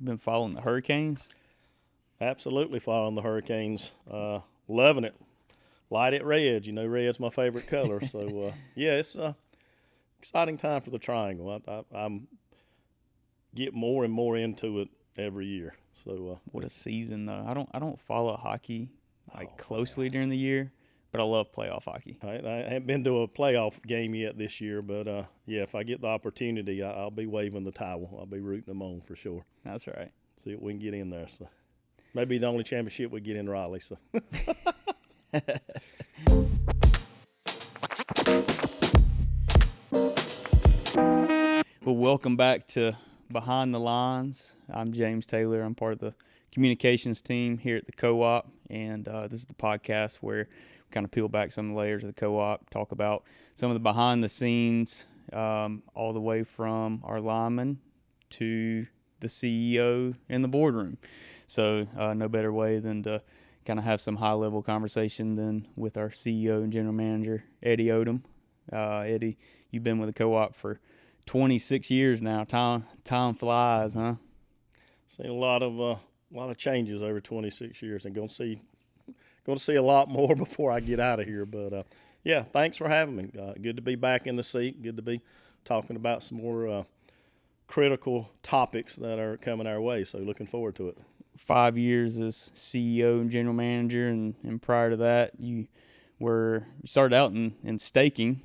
Been following the Hurricanes? Absolutely following the Hurricanes. Loving it. Light it red. You know, red's my favorite color. So, yeah, it's exciting time for the Triangle. I'm get more and more into it every year. So, What a season, though. I don't follow hockey closely man. during the year, but I love playoff hockey. I haven't been to a playoff game yet this year, but yeah, if I get the opportunity, I'll be waving the towel. I'll be rooting them on for sure. That's right. See if we can get in there. So, maybe the only championship we get in Raleigh. So. Well, welcome back to Behind the Lines. I'm James Taylor. I'm part of the communications team here at the co-op, and this is the podcast where we kind of peel back some of the layers of the co-op, talk about some of the behind the scenes, all the way from our linemen to the CEO in the boardroom. So no better way than to kind of have some high-level conversation than with our CEO and general manager, Eddie Oldham. Eddie, you've been with the co-op for 26 years now. Time flies, huh? Seen a lot of changes over 26 years, and going to see a lot more before I get out of here. But yeah, thanks for having me. Good to be back in the seat. Good to be talking about some more critical topics that are coming our way. So looking forward to it. 5 years as CEO and general manager, and prior to that, you started out in staking,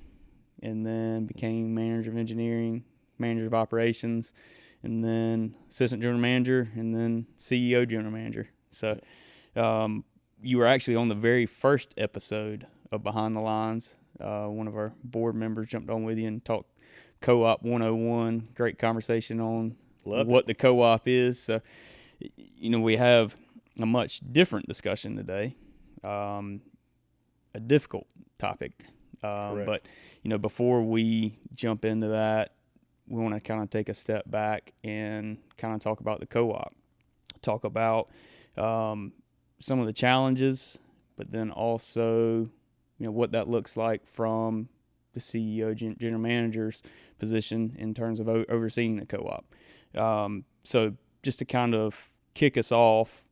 and then became manager of engineering, manager of operations, and then assistant general manager, and then CEO general manager. So you were actually on the very first episode of Behind the Lines. One of our board members jumped on with you and talked Co-op 101. Great conversation on what the co-op is. So, you know, we have a much different discussion today, a difficult topic. But, you know, before we jump into that, we want to kind of take a step back and kind of talk about the co-op, talk about some of the challenges, but then also, you know, what that looks like from the CEO, general manager's position in terms of overseeing the co-op. So just to kind of kick us off,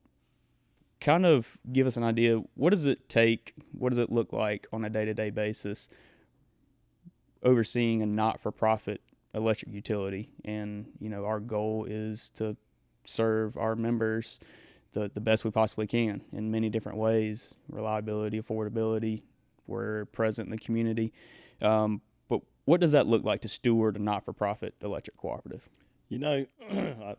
kind of give us an idea, what does it take, what does it look like on a day-to-day basis overseeing a not-for-profit electric utility? And, you know, our goal is to serve our members the best we possibly can in many different ways. Reliability, affordability, we're present in the community. But what does that look like to steward a not-for-profit electric cooperative? You know,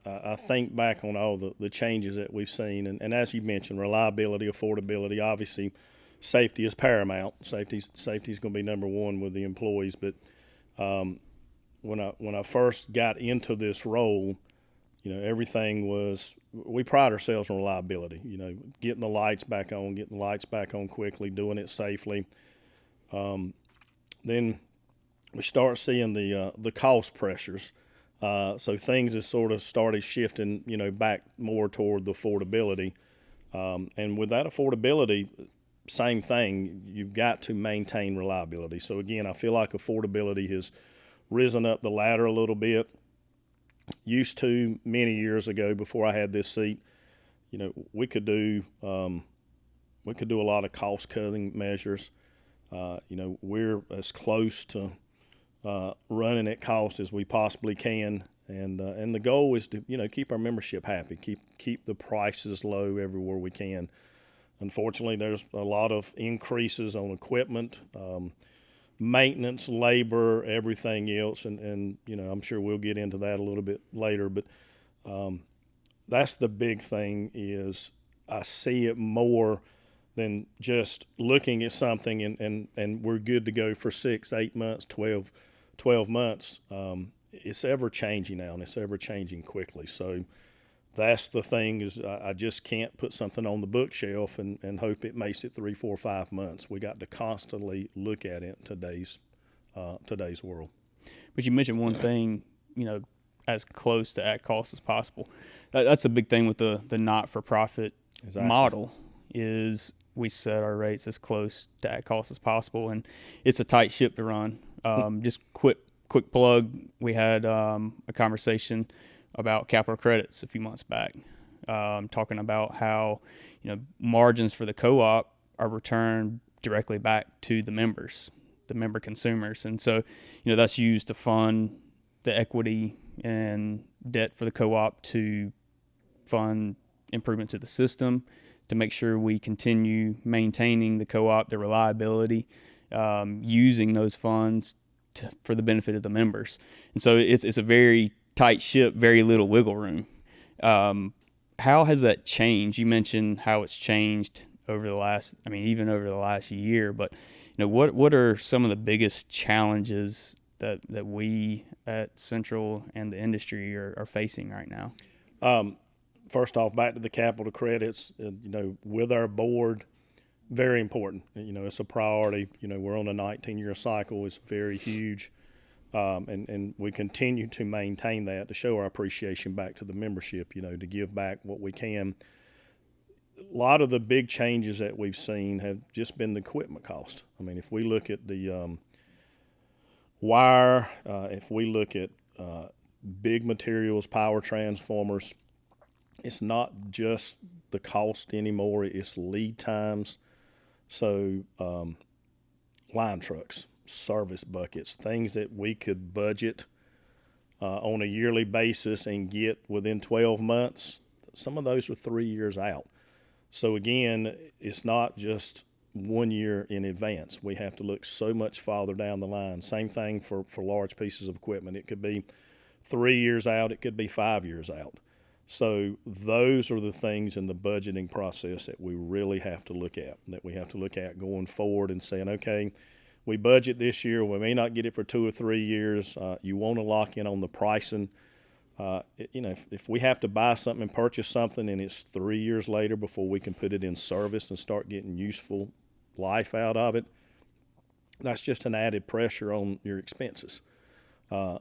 I think back on all the changes that we've seen, and as you mentioned, reliability, affordability, obviously safety is paramount. Safety is going to be number one with the employees. But when I first got into this role, you know, everything was, we pride ourselves on reliability. You know, getting the lights back on quickly, doing it safely. Then we start seeing the cost pressures. So things have sort of started shifting, you know, back more toward the affordability. And with that affordability, same thing, you've got to maintain reliability. So again, I feel like affordability has risen up the ladder a little bit. Used to many years ago, before I had this seat, you know, we could do a lot of cost cutting measures. You know, we're as close to running at cost as we possibly can, and the goal is to, you know, keep our membership happy, keep the prices low everywhere we can. Unfortunately, there's a lot of increases on equipment, maintenance, labor, everything else, and you know, I'm sure we'll get into that a little bit later. But that's the big thing, is I see it more than just looking at something and we're good to go for 6, 8 months, 12 months. It's ever changing now, and it's ever changing quickly. So that's the thing, is I just can't put something on the bookshelf and hope it makes it 3, 4, 5 months. We got to constantly look at it in today's world. But you mentioned one thing, you know, as close to at cost as possible. That's a big thing with the not-for-profit model, is we set our rates as close to at cost as possible, and it's a tight ship to run. Just quick plug, we had a conversation about capital credits a few months back, talking about how margins for the co-op are returned directly back to the members, the member consumers, and so that's used to fund the equity and debt for the co-op, to fund improvement to the system, to make sure we continue maintaining the co-op, the reliability, using those funds for the benefit of the members. And so it's a very tight ship, very little wiggle room. How has that changed? You mentioned how it's changed over the last, even over the last year, but what are some of the biggest challenges that we at Central and the industry are facing right now? First off, back to the capital credits, with our board, very important. It's a priority. We're on a 19-year cycle. It's very huge. And we continue to maintain that to show our appreciation back to the membership, to give back what we can. A lot of the big changes that we've seen have just been the equipment cost. If we look at the wire, if we look at big materials, power transformers, it's not just the cost anymore, it's lead times. So line trucks, service buckets, things that we could budget on a yearly basis and get within 12 months, some of those are 3 years out. So again, it's not just 1 year in advance. We have to look so much farther down the line. Same thing for large pieces of equipment. It could be 3 years out, it could be 5 years out. So those are the things in the budgeting process that we really have to look at, going forward and saying, okay, we budget this year, we may not get it for 2 or 3 years. You want to lock in on the pricing. If we have to buy something and purchase something and it's 3 years later before we can put it in service and start getting useful life out of it, that's just an added pressure on your expenses.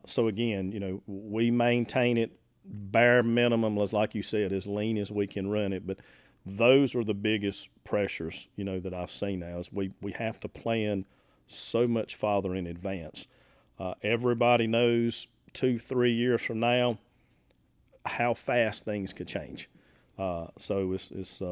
So again, we maintain it bare minimum, like you said, as lean as we can run it. But those are the biggest pressures, that I've seen now, is we have to plan so much farther in advance. Everybody knows 2-3 years from now how fast things could change. So it's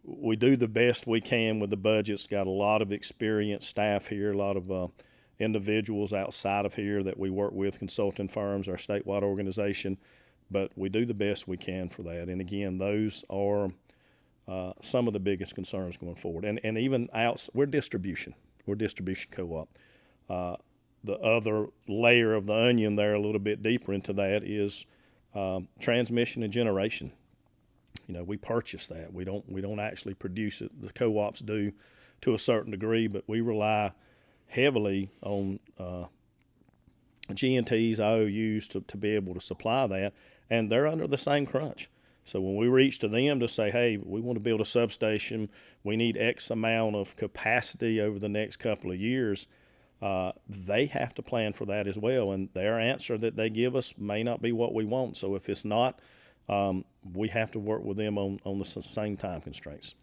we do the best we can with the budgets. Got a lot of experienced staff here, a lot of individuals outside of here that we work with, consulting firms, our statewide organization, but we do the best we can for that. And again, those are some of the biggest concerns going forward. And even we're distribution co-op. The other layer of the onion there, a little bit deeper into that, is transmission and generation. We purchase that. We don't actually produce it. The co-ops do to a certain degree, but we rely heavily on G&Ts, IOUs to be able to supply that, and they're under the same crunch. So when we reach to them to say, hey, we want to build a substation, we need X amount of capacity over the next couple of years, they have to plan for that as well, and their answer that they give us may not be what we want. So if it's not, we have to work with them on the same time constraints.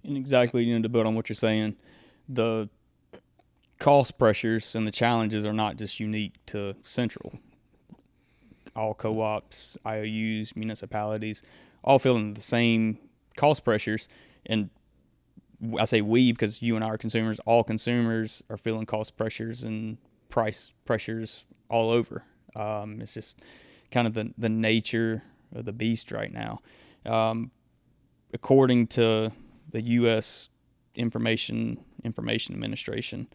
And exactly, to build on what you're saying, the cost pressures and the challenges are not just unique to Central. All co-ops, IOUs, municipalities, all feeling the same cost pressures. And I say we because you and I are consumers. All consumers are feeling cost pressures and price pressures all over. It's just kind of the nature of the beast right now. According to the U.S. Information Administration,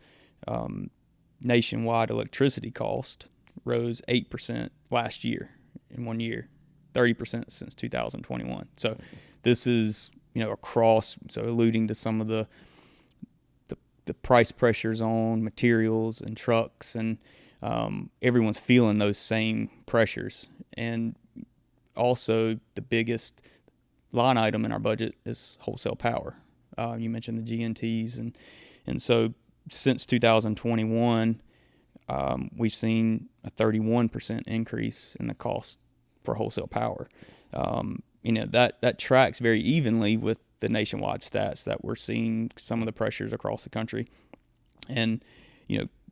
nationwide electricity cost rose 8% last year in 1 year, 30% since 2021. So this is, across, so alluding to some of the price pressures on materials and trucks, and everyone's feeling those same pressures. And also the biggest line item in our budget is wholesale power. You mentioned the G&Ts, and so since 2021, we've seen a 31% increase in the cost for wholesale power. That tracks very evenly with the nationwide stats that we're seeing some of the pressures across the country. And,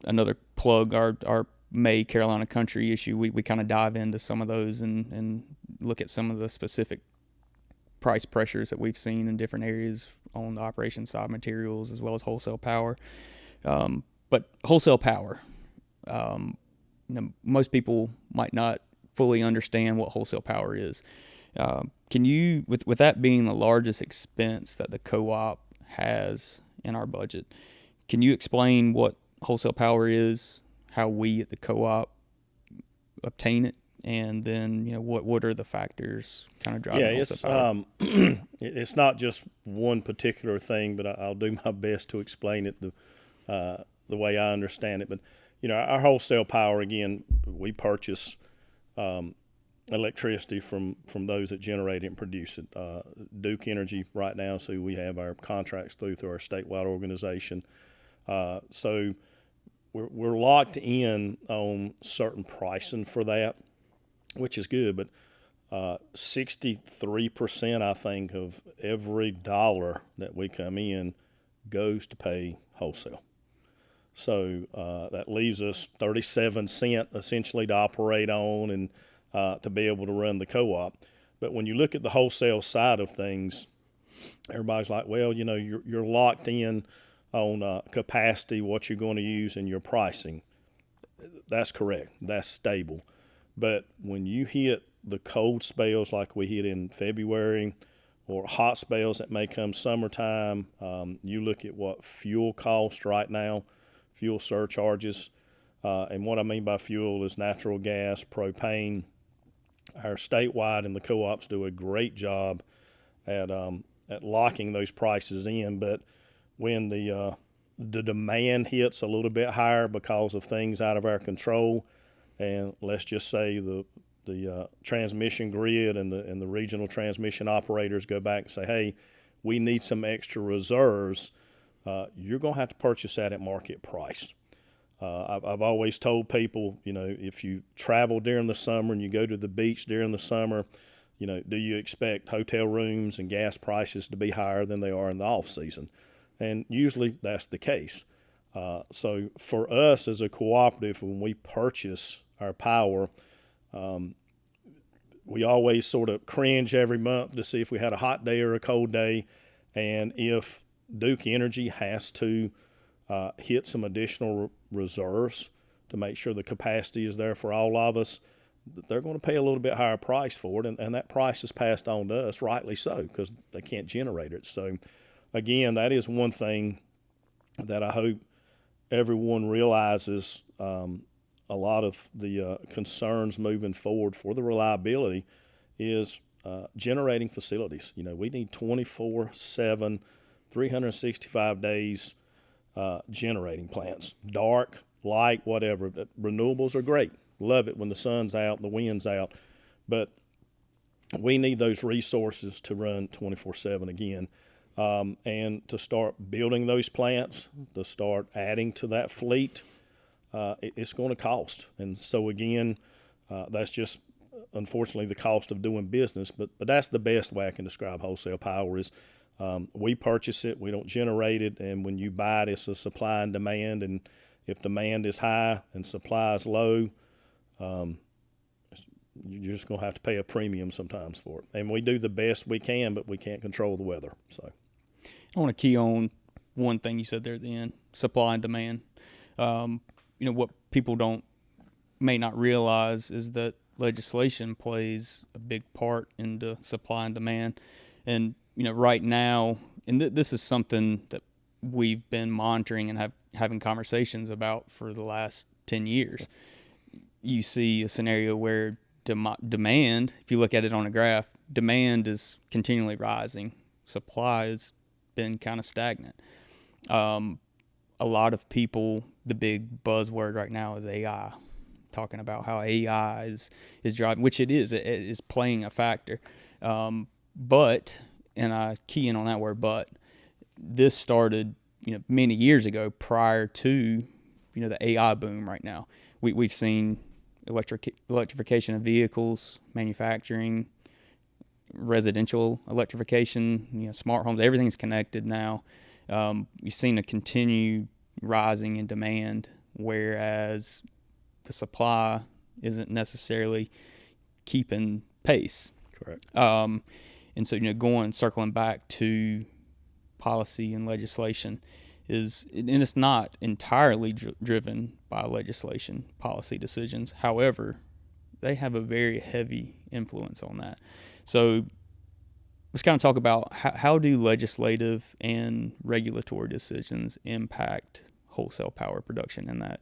another plug, our May Carolina Country issue, we kind of dive into some of those and look at some of the specific price pressures that we've seen in different areas on the operations side, materials as well as wholesale power. But wholesale power, most people might not fully understand what wholesale power is. Can you, with that being the largest expense that the co-op has in our budget, can you explain what wholesale power is, how we at the co-op obtain it, and then what are the factors kind of driving wholesale power? It's not just one particular thing, but I'll do my best to explain it the way I understand it. But our wholesale power, again, we purchase electricity from those that generate it and produce it. Duke Energy right now, so we have our contracts through our statewide organization. So we're locked in on certain pricing for that, which is good. But 63%, I think, of every dollar that we come in goes to pay wholesale. So that leaves us 37 cents essentially to operate on and to be able to run the co-op. But when you look at the wholesale side of things, everybody's like, well, you're locked in on capacity, what you're going to use, and your pricing. That's correct. That's stable. But when you hit the cold spells like we hit in February, or hot spells that may come summertime, you look at what fuel costs right now, fuel surcharges, and what I mean by fuel is natural gas, propane. Our statewide and the co-ops do a great job at locking those prices in, but when the demand hits a little bit higher because of things out of our control, and let's just say the transmission grid and the regional transmission operators go back and say, hey, we need some extra reserves, you're going to have to purchase that at market price. I've always told people, if you travel during the summer and you go to the beach during the summer, do you expect hotel rooms and gas prices to be higher than they are in the off season? And usually that's the case. So for us as a cooperative, when we purchase our power, we always sort of cringe every month to see if we had a hot day or a cold day. And if Duke Energy has to hit some additional reserves to make sure the capacity is there for all of us, they're going to pay a little bit higher price for it. And that price is passed on to us, rightly so, because they can't generate it. So again, that is one thing that I hope everyone realizes. A lot of the concerns moving forward for the reliability is generating facilities. We need 24/7, 365 days generating plants, dark, light, whatever. Renewables are great. Love it when the sun's out, the wind's out. But we need those resources to run 24/7 again. And to start building those plants, to start adding to that fleet, it's going to cost. And so again, that's just unfortunately the cost of doing business. But that's the best way I can describe wholesale power is we purchase it, we don't generate it, and when you buy it, it's a supply and demand. And if demand is high and supply is low, you're just going to have to pay a premium sometimes for it. And we do the best we can, but we can't control the weather. So I want to key on one thing you said there at the end: supply and demand. What people may not realize is that legislation plays a big part into supply and demand. And right now, and this is something that we've been monitoring and having conversations about for the last 10 years. You see a scenario where demand, if you look at it on a graph, demand is continually rising. Supply has been kind of stagnant. A lot of people, the big buzzword right now is AI, talking about how AI is driving, which it is playing a factor. But, and I key in on that word, but, this started, many years ago prior to, the AI boom right now. We've seen electrification of vehicles, manufacturing, residential electrification, smart homes, everything's connected now. You've seen a continued rising in demand, whereas the supply isn't necessarily keeping pace. Correct. And so, circling back to policy and legislation and it's not entirely driven by legislation, policy decisions. However, they have a very heavy influence on that. So let's kind of talk about how do legislative and regulatory decisions impact wholesale power production and that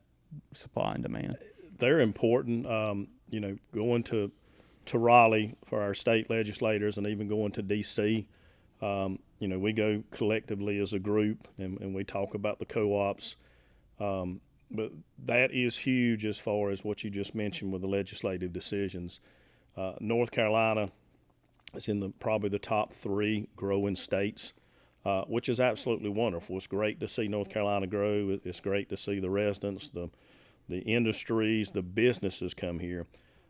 supply and demand? They're important. Going to Raleigh for our state legislators and even going to D.C., we go collectively as a group and we talk about the co-ops. But that is huge as far as what you just mentioned with the legislative decisions. North Carolina is in probably the top 3 growing states, which is absolutely wonderful. It's great to see North Carolina grow. It's great to see the residents, the industries, the businesses come here.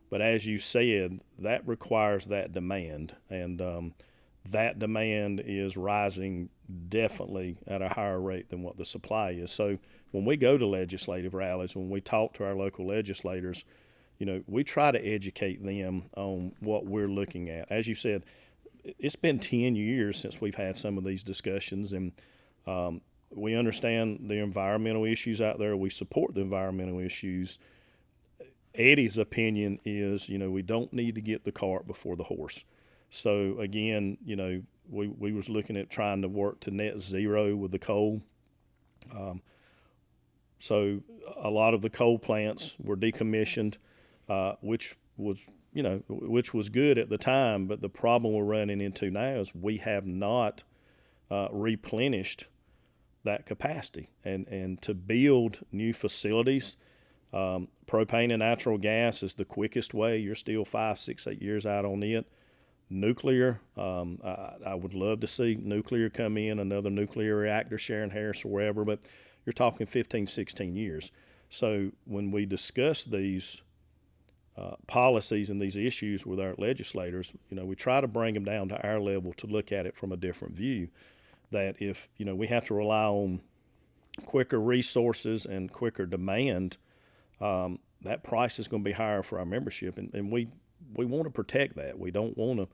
But as you said, that requires that demand, and that demand is rising definitely at a higher rate than what the supply is. So when we go to legislative rallies, when we talk to our local legislators, we try to educate them on what we're looking at. As you said, it's been 10 years since we've had some of these discussions, and we understand the environmental issues out there. We support the environmental issues. Eddie's opinion is, we don't need to get the cart before the horse. So again, we was looking at trying to work to net zero with the coal. So a lot of the coal plants were decommissioned, which was good at the time. But the problem we're running into now is we have not replenished that capacity. And to build new facilities, propane and natural gas is the quickest way. You're still 5, 6, 8 years out on it. Nuclear, I would love to see nuclear come in, another nuclear reactor, Sharon Harris or wherever, but you're talking 15, 16 years. So when we discuss these policies and these issues with our legislators, we try to bring them down to our level to look at it from a different view, that if, we have to rely on quicker resources and quicker demand, that price is going to be higher for our membership, and we want to protect that. We don't want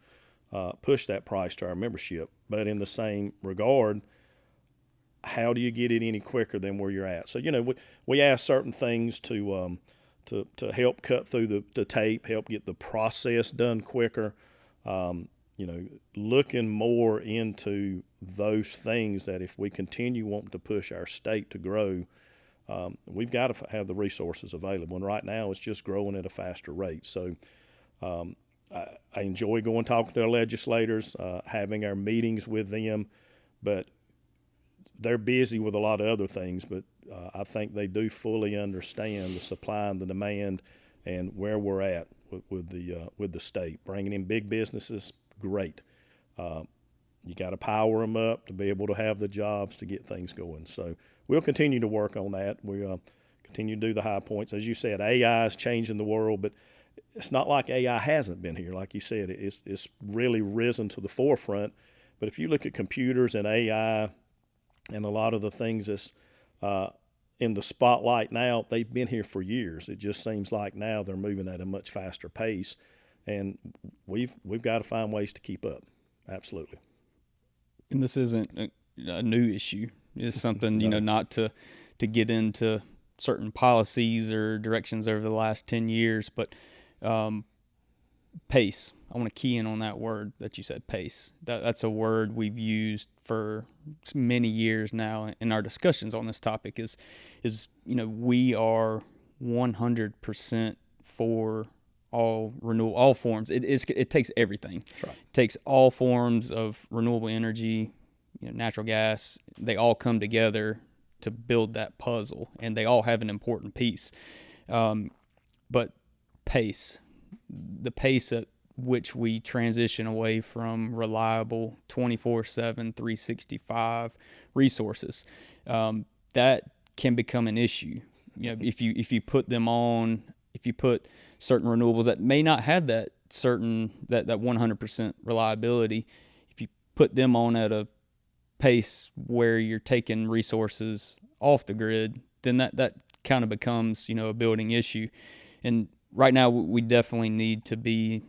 to push that price to our membership. But in the same regard, how do you get it any quicker than where you're at? So, we ask certain things to help cut through the tape, help get the process done quicker, looking more into those things that if we continue wanting to push our state to grow, we've got to have the resources available. And right now it's just growing at a faster rate. So I enjoy going talking to our legislators, having our meetings with them, but they're busy with a lot of other things. But I think they do fully understand the supply and the demand and where we're at with the state. Bringing in big businesses, great. You got to power them up to be able to have the jobs to get things going. So we'll continue to work on that. We continue to do the high points. As you said, AI is changing the world, but it's not like AI hasn't been here. Like you said, it's really risen to the forefront. But if you look at computers and AI and a lot of the things that's in the spotlight now, they've been here for years. It just seems like now they're moving at a much faster pace, and we've got to find ways to keep up. Absolutely. And this isn't a new issue. It's something, no. Not to get into certain policies or directions over the last 10 years, but pace. I want to key in on that word that you said, pace. That's a word we've used for many years now in our discussions on this topic is we are 100% for all renewable, all forms. It takes everything. That's right. It takes all forms of renewable energy, natural gas. They all come together to build that puzzle, and they all have an important piece. But pace, the pace at which we transition away from reliable 24/7, 365 resources, that can become an issue. If you put them on, if you put certain renewables that may not have that 100% reliability, if you put them on at a pace where you're taking resources off the grid, then that kind of becomes, a building issue. And right now we definitely need to be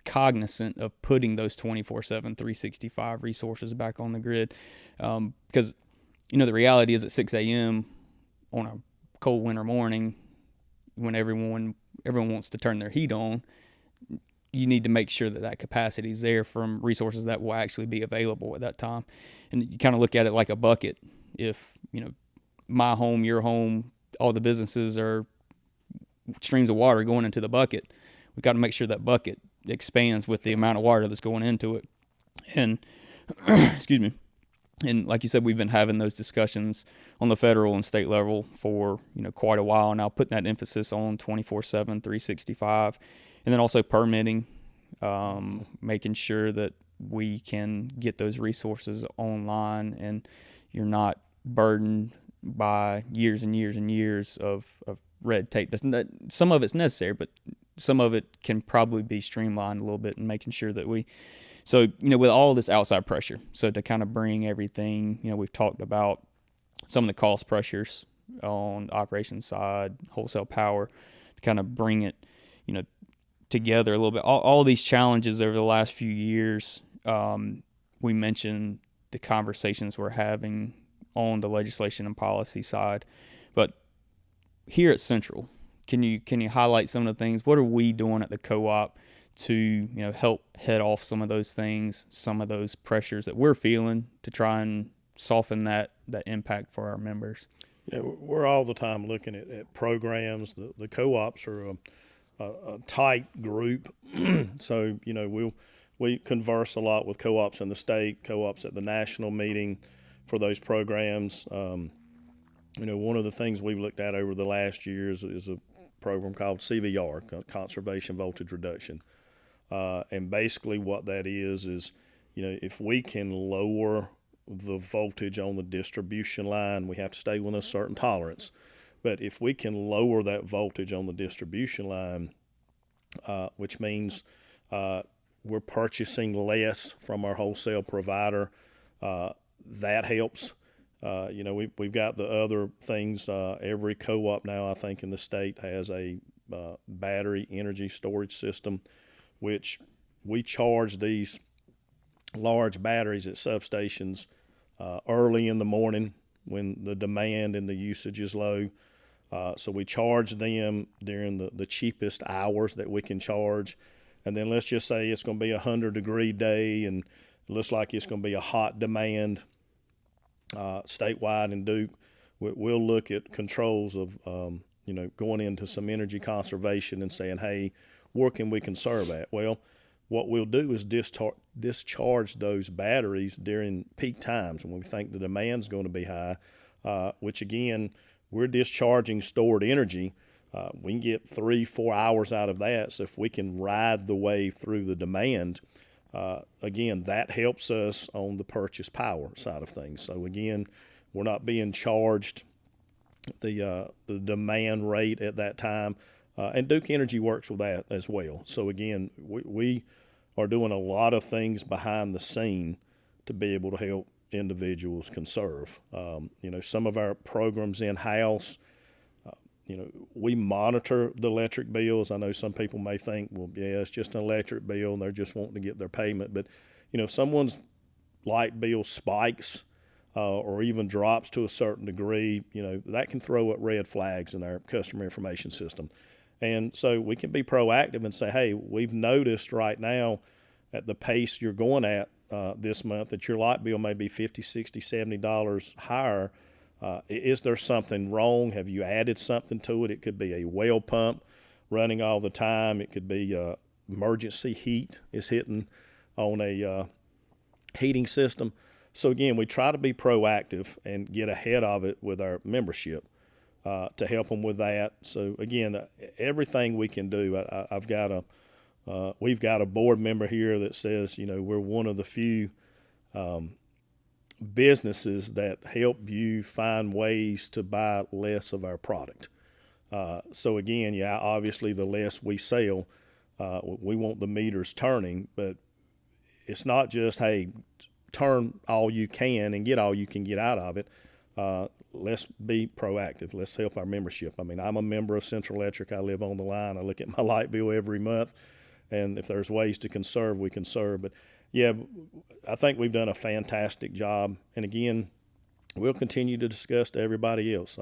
cognizant of putting those 24/7, 365 resources back on the grid. Because, the reality is at 6 a.m. on a cold winter morning, when everyone wants to turn their heat on, you need to make sure that capacity is there from resources that will actually be available at that time. And you kind of look at it like a bucket. If, my home, your home, all the businesses are streams of water going into the bucket, we've got to make sure that bucket expands with the amount of water that's going into it. And excuse me. And like you said, we've been having those discussions on the federal and state level for, quite a while now, putting that emphasis on 24/7, 365, and then also permitting, making sure that we can get those resources online and you're not burdened by years and years and years of red tape. Some of it's necessary, but some of it can probably be streamlined a little bit, and making sure that with all this outside pressure, so to kind of bring everything, we've talked about some of the cost pressures on the operations side, wholesale power, to kind of bring it, together a little bit. All these challenges over the last few years, we mentioned the conversations we're having on the legislation and policy side, but here at Central, can you highlight some of the things? What are we doing at the co-op to help head off some of those things, some of those pressures that we're feeling, to try and soften that impact for our members? We're all the time looking at programs. The co-ops are a tight group, so we converse a lot with co-ops in the state, co-ops at the national meeting for those programs. One of the things we've looked at over the last years is a program called CVR, Conservation Voltage Reduction. And basically what that is, if we can lower the voltage on the distribution line, we have to stay within a certain tolerance. But if we can lower that voltage on the distribution line, which means we're purchasing less from our wholesale provider, that helps. We've got the other things. Every co-op now, I think, in the state has a battery energy storage system, which we charge these large batteries at substations early in the morning when the demand and the usage is low. So we charge them during the cheapest hours that we can charge. And then let's just say it's going to be 100-degree day and it looks like it's going to be a hot demand statewide in Duke. We'll look at controls of, going into some energy conservation and saying, hey, where can we conserve at? Well, what we'll do is discharge those batteries during peak times when we think the demand's going to be high, which again, we're discharging stored energy. We can get 3-4 hours out of that. So if we can ride the wave through the demand, again, that helps us on the purchase power side of things. So again, we're not being charged the demand rate at that time. And Duke Energy works with that as well. So again, we are doing a lot of things behind the scene to be able to help individuals conserve. Some of our programs in-house, we monitor the electric bills. I know some people may think, well, yeah, it's just an electric bill and they're just wanting to get their payment. But, if someone's light bill spikes or even drops to a certain degree, that can throw up red flags in our customer information system. And so we can be proactive and say, hey, we've noticed right now at the pace you're going at this month that your light bill may be $50, $60, $70 higher. Is there something wrong? Have you added something to it? It could be a well pump running all the time. It could be emergency heat is hitting on a heating system. So again, we try to be proactive and get ahead of it with our membership to help them with that. So again, everything we can do. We've got a board member here that says, we're one of the few businesses that help you find ways to buy less of our product. So again, obviously the less we sell, we want the meters turning, but it's not just, hey, turn all you can and get all you can get out of it. let's be proactive. Let's help our membership. I mean, I'm a member of Central Electric. I live on the line. I look at my light bill every month, and if there's ways to conserve, we conserve. But yeah, I think we've done a fantastic job. And again, we'll continue to discuss to everybody else.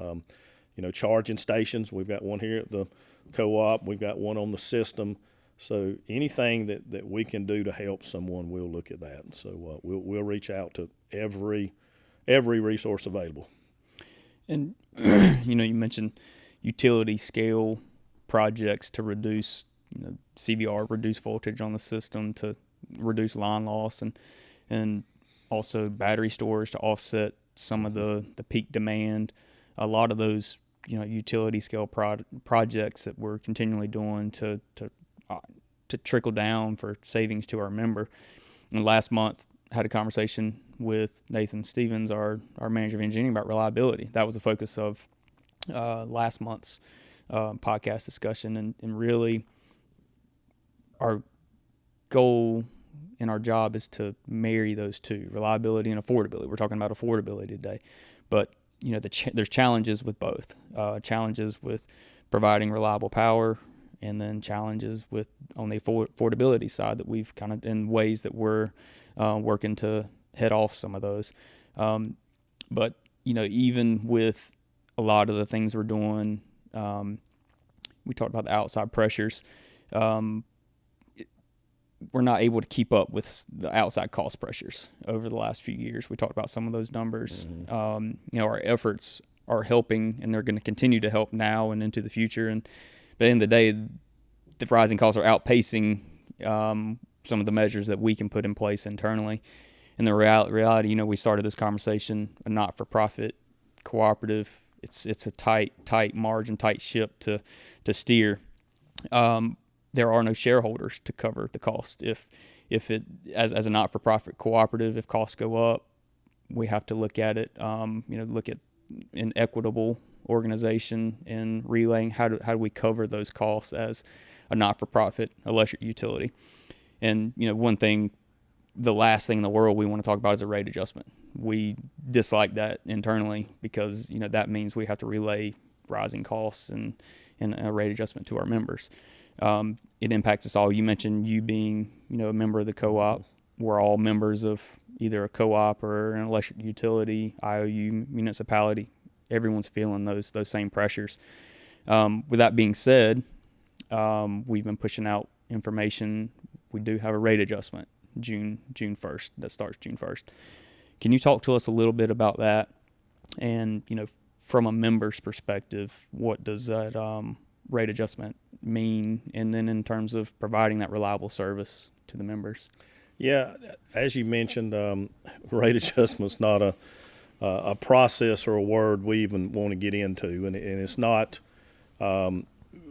Charging stations. We've got one here at the co-op. We've got one on the system. So anything that we can do to help someone, we'll look at that. So we'll reach out to every resource available. And you mentioned utility scale projects to reduce CVR, reduce voltage on the system, to reduce line loss, and also battery storage to offset some of the peak demand. A lot of those utility scale projects that we're continually doing to trickle down for savings to our member. And last month, had a conversation with Nathan Stevens, our manager of engineering, about reliability. That was the focus of last month's podcast discussion, and really our goal in our job is to marry those two, reliability and affordability. We're talking about affordability today, but there's challenges with both. Challenges with providing reliable power, and then challenges with on the affordability side that we've kind of, in ways that we're working to head off some of those. But even with a lot of the things we're doing, we talked about the outside pressures. We're not able to keep up with the outside cost pressures over the last few years. We talked about some of those numbers. Mm-hmm. Our efforts are helping, and they're going to continue to help now and into the future. But at the end of the day, the rising costs are outpacing some of the measures that we can put in place internally. And the reality, we started this conversation, a not-for-profit cooperative. It's a tight margin, tight ship to steer. There are no shareholders to cover the cost. If it, as a not-for-profit cooperative, if costs go up, we have to look at it. Look at an equitable organization and relaying how do we cover those costs as a not-for-profit electric utility. And one thing, the last thing in the world we want to talk about is a rate adjustment. We dislike that internally because that means we have to relay rising costs and a rate adjustment to our members. It impacts us all. You mentioned you being, a member of the co-op. We're all members of either a co-op or an electric utility, IOU, municipality. Everyone's feeling those same pressures. With that being said, we've been pushing out information. We do have a rate adjustment June 1st. That starts June 1st. Can you talk to us a little bit about that? And from a member's perspective, what does that rate adjustment mean, and then in terms of providing that reliable service to the members? Yeah, as you mentioned, rate adjustment's not a process or a word we even want to get into, and it's not.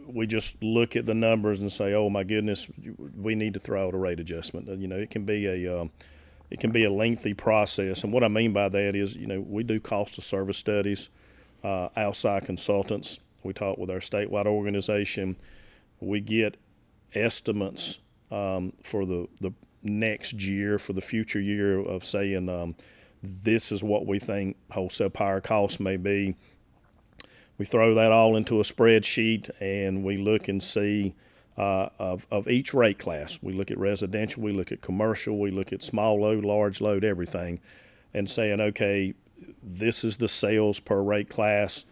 We just look at the numbers and say, "Oh my goodness, we need to throw out a rate adjustment." It can be a lengthy process, and what I mean by that is, we do cost of service studies, outside consultants. We talk with our statewide organization. We get estimates for the next year, for the future year, of saying this is what we think wholesale power costs may be. We throw that all into a spreadsheet, and we look and see of each rate class. We look at residential, we look at commercial, we look at small load, large load, everything, and saying, okay, this is the sales per rate class.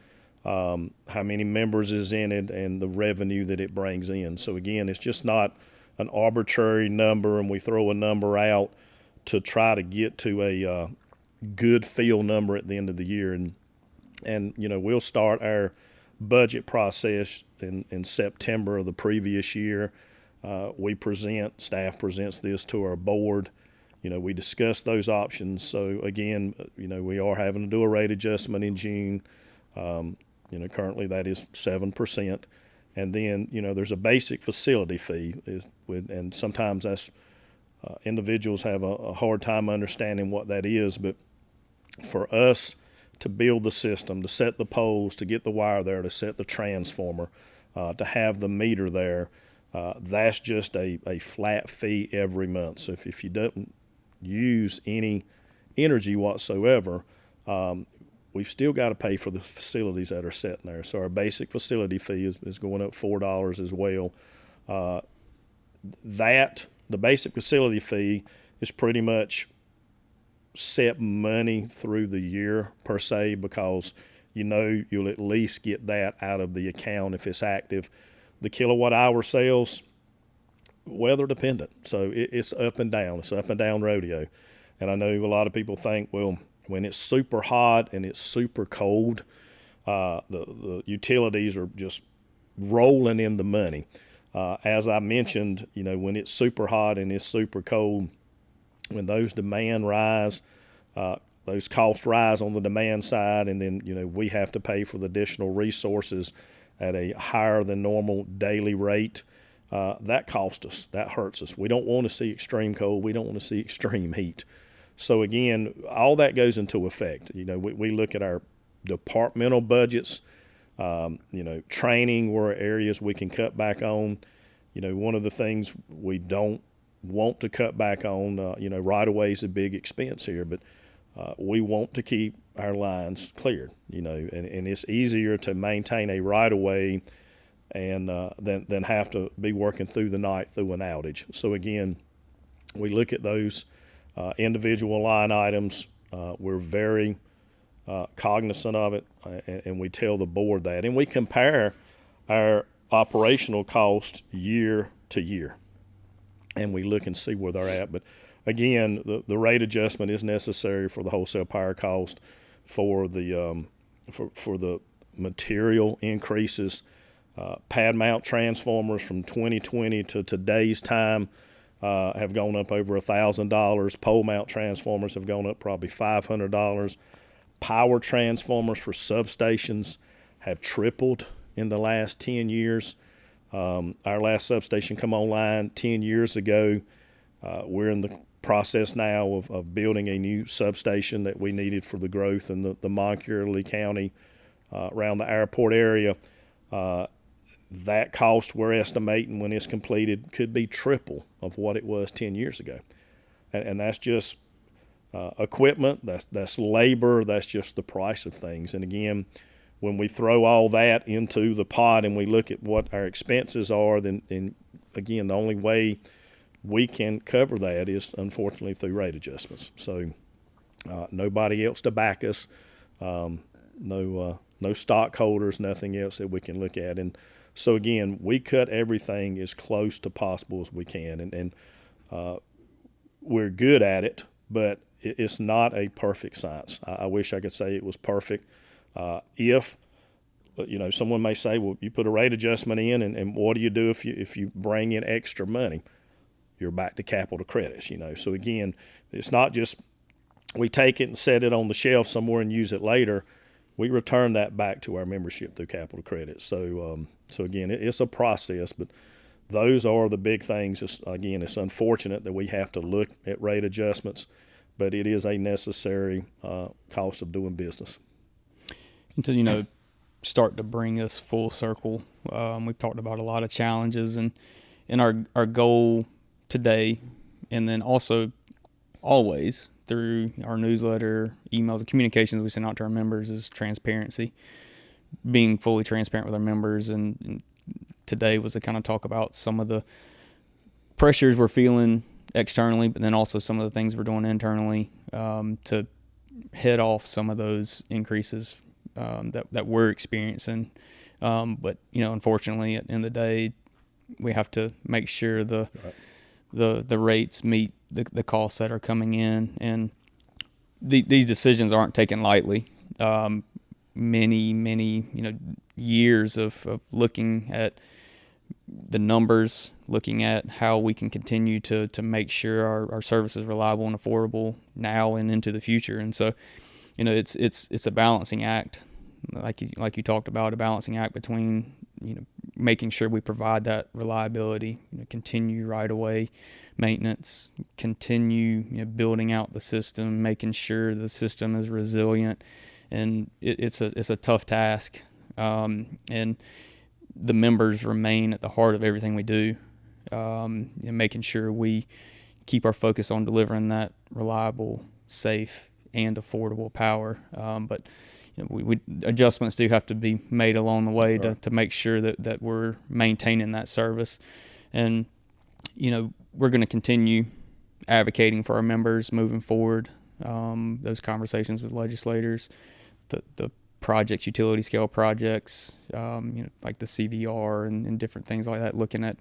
How many members is in it, and the revenue that it brings in. So again, it's just not an arbitrary number, and we throw a number out to try to get to a good feel number at the end of the year. And we'll start our budget process in September of the previous year. Staff presents this to our board. We discuss those options. So again, we are having to do a rate adjustment in June. Currently that is 7%. And then, there's a basic facility fee, and sometimes that's individuals have a hard time understanding what that is. But for us to build the system, to set the poles, to get the wire there, to set the transformer, to have the meter there, that's just a flat fee every month. So if you don't use any energy whatsoever, we've still got to pay for the facilities that are sitting there. So our basic facility fee is going up $4 as well. The basic facility fee is pretty much set money through the year per se, because you'll at least get that out of the account if it's active. The kilowatt hour sales, weather dependent, so it's up and down. It's up and down rodeo. And I know a lot of people think, well, when it's super hot and it's super cold, the utilities are just rolling in the money. As I mentioned, when it's super hot and it's super cold, when those demand rise, those costs rise on the demand side, and then we have to pay for the additional resources at a higher than normal daily rate. That costs us. That hurts us. We don't want to see extreme cold. We don't want to see extreme heat. So again, all that goes into effect. We look at our departmental budgets. Training where areas we can cut back on. One of the things we don't want to cut back on, right away is a big expense here, but we want to keep our lines cleared, and it's easier to maintain a right of way and than have to be working through the night through an outage. So again, we look at those individual line items. We're very cognizant of it, and we tell the board that, and we compare our operational cost year to year, and we look and see where they're at. But again, the rate adjustment is necessary for the wholesale power cost, for the for the material increases. Pad mount transformers from 2020 to today's time have gone up over $1,000. Pole mount transformers have gone up probably $500. Power transformers for substations have tripled in the last 10 years. Our last substation come online 10 years ago. We're in the process now of building a new substation that we needed for the growth in the Montgomery County around the airport area. That cost we're estimating when it's completed could be triple of what it was 10 years ago. And that's just equipment, that's labor, that's just the price of things. And again, when we throw all that into the pot and we look at what our expenses are, then again, the only way we can cover that is unfortunately through rate adjustments. So nobody else to back us, no stockholders, nothing else that we can look at. And so again, we cut everything as close to possible as we can, and we're good at it, but it's not a perfect science. I wish I could say it was perfect. If someone may say, well, you put a rate adjustment in, and what do you do if you bring in extra money? You're back to capital credits, So again, it's not just we take it and set it on the shelf somewhere and use it later. We return that back to our membership through capital credits. So again, it's a process, but those are the big things. It's unfortunate that we have to look at rate adjustments, but it is a necessary cost of doing business. And to, start to bring us full circle, we've talked about a lot of challenges, and our goal today, and then also always through our newsletter, emails, and communications we send out to our members is transparency, being fully transparent with our members. And today was to kind of talk about some of the pressures we're feeling externally, but then also some of the things we're doing internally to head off some of those increases that we're experiencing. But unfortunately, at the end of the day, we have to make sure the rates meet the costs that are coming in, and these decisions aren't taken lightly. Many years of looking at the numbers, looking at how we can continue to make sure our service is reliable and affordable now and into the future. And so, it's a balancing act, like you talked about, a balancing act between making sure we provide that reliability, continue right away maintenance, continue building out the system, making sure the system is resilient, and it's a tough task. And the members remain at the heart of everything we do, and making sure we keep our focus on delivering that reliable, safe, and affordable power. But we adjustments do have to be made along the way to make sure that we're maintaining that service. And, we're going to continue advocating for our members moving forward. Those conversations with legislators, the projects, utility scale projects, like the CVR and different things like that, looking at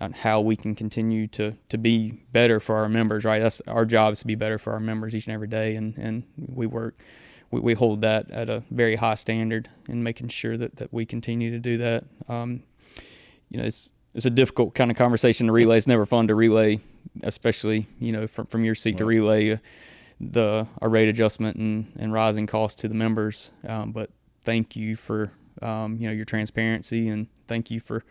on how we can continue to be better for our members, right? That's our job, is to be better for our members each and every day. And we hold that at a very high standard in making sure that we continue to do that. It's a difficult kind of conversation to relay. It's never fun to relay, especially, from your seat, to relay our rate adjustment and rising costs to the members. But thank you for, your transparency, and thank you for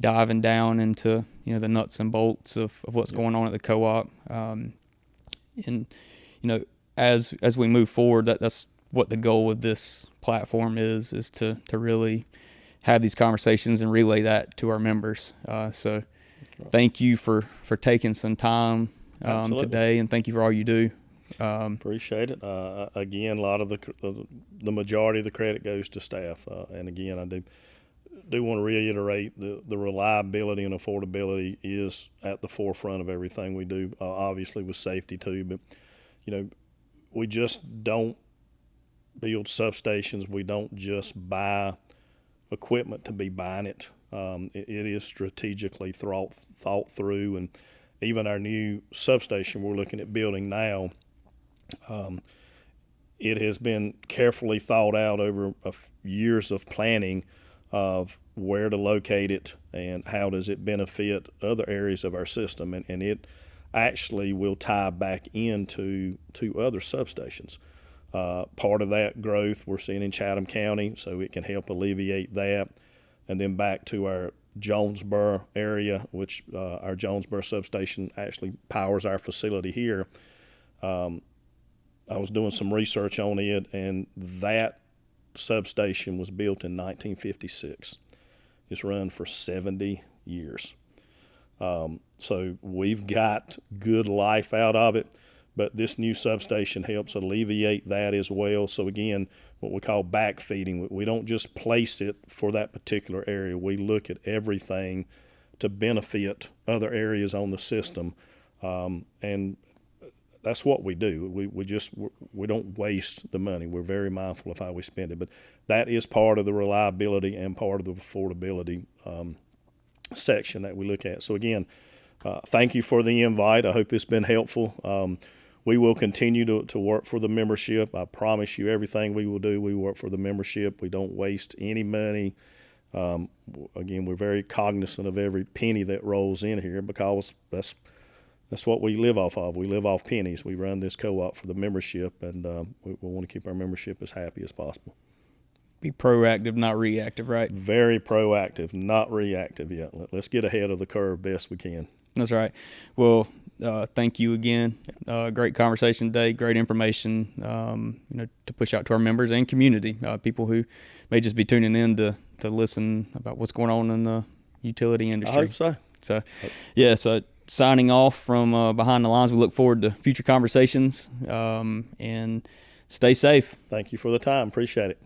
diving down into, the nuts and bolts of what's going on at the co-op. And, as we move forward, that's what the goal of this platform is to really have these conversations and relay that to our members. So thank you for taking some time today, and thank you for all you do. Appreciate it. Again, a lot of the majority of the credit goes to staff. And again, I do want to reiterate the reliability and affordability is at the forefront of everything we do, obviously with safety too. But, we just don't build substations. We don't just buy equipment to be buying it. It is strategically thought through, and even our new substation we're looking at building now, it has been carefully thought out over years of planning of where to locate it and how does it benefit other areas of our system, and it actually will tie back into other substations. Part of that growth we're seeing in Chatham County, so it can help alleviate that. And then back to our Jonesboro area, which our Jonesboro substation actually powers our facility here. I was doing some research on it, and that substation was built in 1956. It's run for 70 years. So we've got good life out of it. But this new substation helps alleviate that as well. So again, what we call backfeeding. We don't just place it for that particular area. We look at everything to benefit other areas on the system. And that's what we do. We don't waste the money. We're very mindful of how we spend it. But that is part of the reliability and part of the affordability section that we look at. So again, thank you for the invite. I hope it's been helpful. We will continue to work for the membership. I promise you, everything we will do, we work for the membership. We don't waste any money. Again, we're very cognizant of every penny that rolls in here, because that's what we live off of. We live off pennies. We run this co-op for the membership, and we want to keep our membership as happy as possible. Be proactive, not reactive, right? Very proactive, not reactive yet. Let's get ahead of the curve best we can. That's right. Well, thank you again. Great conversation today. Great information, to push out to our members and community, people who may just be tuning in to listen about what's going on in the utility industry. I hope so. So, yeah. So signing off from Behind the Lines. We look forward to future conversations, and stay safe. Thank you for the time. Appreciate it.